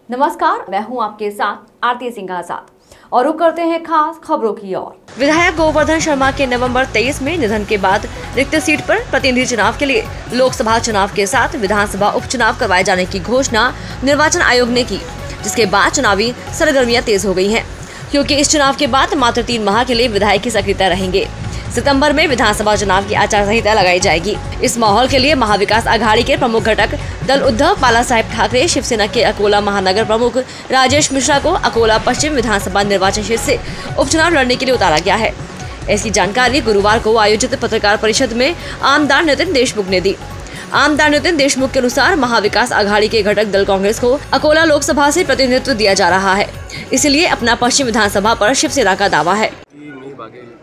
नमस्कार, मैं हूं आपके साथ आरती सिंह आजाद और रुक करते हैं खास खबरों की ओर। विधायक गोवर्धन शर्मा के नवंबर 23 में निधन के बाद रिक्त सीट पर प्रतिनिधि चुनाव के लिए लोकसभा चुनाव के साथ विधानसभा उपचुनाव करवाए जाने की घोषणा निर्वाचन आयोग ने की, जिसके बाद चुनावी सरगर्मियां तेज हो गई हैं, क्योंकि इस चुनाव के बाद मात्र 3 माह के लिए विधायक की सक्रियता रहेंगे। सितंबर में विधानसभा चुनाव की आचार संहिता लगाई जाएगी। इस माहौल के लिए महाविकास आघाड़ी के प्रमुख घटक दल उद्धव बालासाहेब ठाकरे, शिवसेना के अकोला महानगर प्रमुख राजेश मिश्रा को अकोला पश्चिम विधानसभा निर्वाचन क्षेत्र से उपचुनाव लड़ने के लिए उतारा गया है। ऐसी जानकारी गुरुवार को आयोजित पत्रकार परिषद में आमदार नितिन देशमुख ने दी। आमदार नितिन देशमुख के अनुसार महाविकास आघाड़ी के घटक दल कांग्रेस को अकोला लोकसभा से प्रतिनिधित्व दिया जा रहा है, इसलिए अपना पश्चिम विधानसभा पर शिवसेना का दावा है।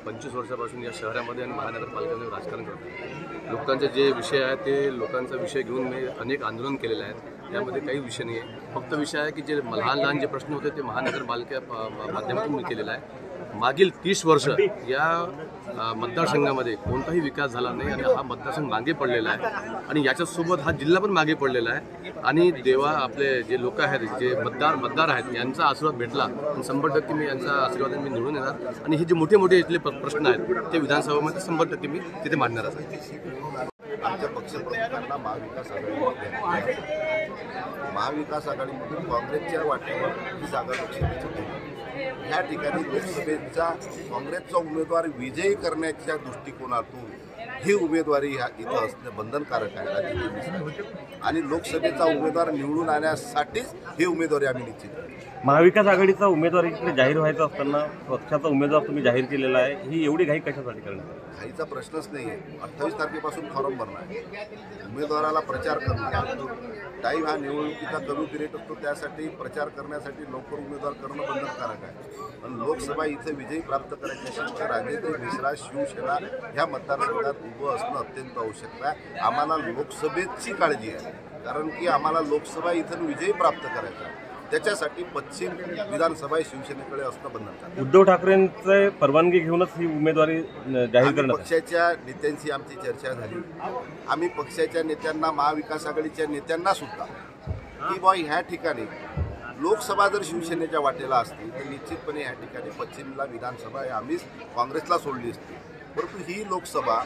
25 वर्षापासून या शहरामध्ये आणि महानगरपालिकेमध्ये राजकारण करतो। लोकांचे जे विषय आहेत ते लोकांचा विषय घेऊन मी अनेक आंदोलन केलेले आहेत। त्यामध्ये काही विषय नाही आहे, फक्त विषय आहे की जे लहान जे प्रश्न होते ते महानगरपालिका माध्यमातून मी केलेला आहे। मागील 30 वर्ष या मतदारसंघामध्ये कोणताही विकास झाला नाही आणि हा मतदारसंघ मागे पडलेला आहे आणि याच्यासोबत हा जिल्हा पण मागे पडलेला आहे आणि देवा आपले जे लोक आहेत, जे मतदार आहेत, यांचा आशीर्वाद भेटला आणि 100% मी यांचा आशीर्वाद मी निवडून येणार आणि हे जे मोठे मोठे इथले प्रश्न आहेत ते विधानसभेमध्ये 100% मी तिथे मांडणार आहे। आमच्या पक्षप्रमुखांना महाविकास आघाडीमधून काँग्रेसच्या वाटेवर ही जागा लोकसभेची ह्या ठिकाणी लोकसभेचा काँग्रेसचा उमेदवार विजयी करण्याच्या दृष्टिकोनातून ही उमेदवारी इथं असणं बंधनकारक आहे आणि लोकसभेचा उमेदवार निवडून आणण्यासाठीच ही उमेदवारी आम्ही निश्चित केली। महाविकास आघाडीचा उमेदवार इकडे जाहीर व्हायचा असताना पक्षाचा उमेदवार तुम्ही जाहीर केलेला आहे, ही एवढी घाई कशासाठी करणार? घाईचा प्रश्नच नाही आहे। 28 तारखेपासून फॉर्म भरणार आहे, उमेदवाराला प्रचार करणं, टाईम हा निवडणुकीचा कमी पिरियड असतो, त्यासाठी प्रचार करण्यासाठी लवकर उमेदवार करणं बंधनकारक आहे। पण लोकसभा इथे विजयी प्राप्त करायची राजेंद्र मिश्रा शिवसेना ह्या मतदारसंघात उभं असणं अत्यंत आवश्यक आहे। आम्हाला लोकसभेची काळजी आहे, कारण की आम्हाला लोकसभा इथून विजयी प्राप्त करायचा आहे, त्याच्यासाठी पश्चिम विधानसभा शिवसेनेकडे असणं बंधनकारक। उद्धव ठाकरेंचे परवानगी घेऊनच ही उमेदवारी जाहीर करणार? पक्षाच्या नेत्यांशी आमची चर्चा झाली। आम्ही पक्षाच्या नेत्यांना, महाविकास आघाडीच्या नेत्यांना सुद्धा की बॉय ह्या ठिकाणी लोकसभा जर शिवसेनेच्या वाटेला असती तर निश्चितपणे ह्या ठिकाणी पश्चिमला विधानसभा आम्हीच काँग्रेसला सोडली असती, परंतु ही लोकसभा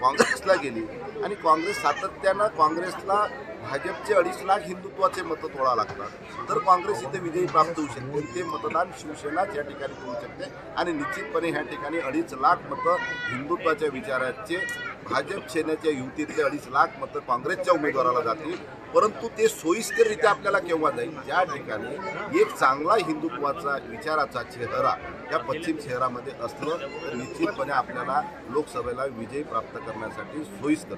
काँग्रेसला गेली आणि काँग्रेस सातत्यानं काँग्रेसला भाजपचे 2.5 लाख हिंदुत्वाचे मतं तोडा लागतात तर काँग्रेस इथे विजयी प्राप्त होऊ शकते। ते मतदान शिवसेनाच या ठिकाणी करू शकते आणि निश्चितपणे ह्या ठिकाणी 2.5 लाख मतं हिंदुत्वाच्या विचाराचे भाजप सेनेच्या युतीतले 2.5 लाख मतं काँग्रेसच्या उमेदवाराला जातील, परंतु ते सोयीस्कररित्या आपल्याला केव्हा जाईल, ज्या ठिकाणी एक चांगला हिंदुत्वाचा विचाराचा चेहरा या पश्चिम शहरामध्ये असलं तर निश्चितपणे आपल्याला लोकसभेला विजय प्राप्त करण्यासाठी सोयीस्कर।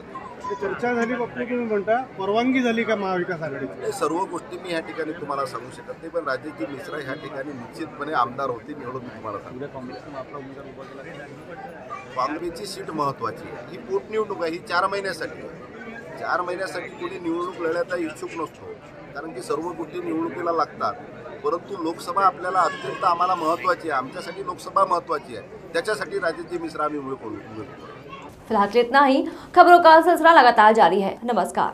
चर्चा झाली बापू, तुम्ही म्हणता परवानगी झाली का महाविकास आघाडीची? सर्व गोष्टी मी ह्या ठिकाणी तुम्हाला सांगू शकत नाही, पण राजेश मिश्रा ह्या ठिकाणी निश्चितपणे आमदार होतील एवढं मी तुम्हाला सांगतो। काँग्रेसची सीट महत्त्वाची आहे, ही पोटनिवडणूक आहे, ही 4 महिन्यासाठी आहे। 4 महिन्यासाठी कोणी निवडणूक लढण्याचा इच्छुक नसतो, कारण की सर्व गोष्टी निवडणुकीला लागतात, परंतु लोकसभा आपल्याला अत्यंत आम्हाला महत्त्वाची आहे, आमच्यासाठी लोकसभा महत्त्वाची आहे, त्याच्यासाठी राजेश मिश्रा आम्ही उभे करू। फिलहाल इतना ही। खबरों का सिलसिला लगातार जारी है। नमस्कार।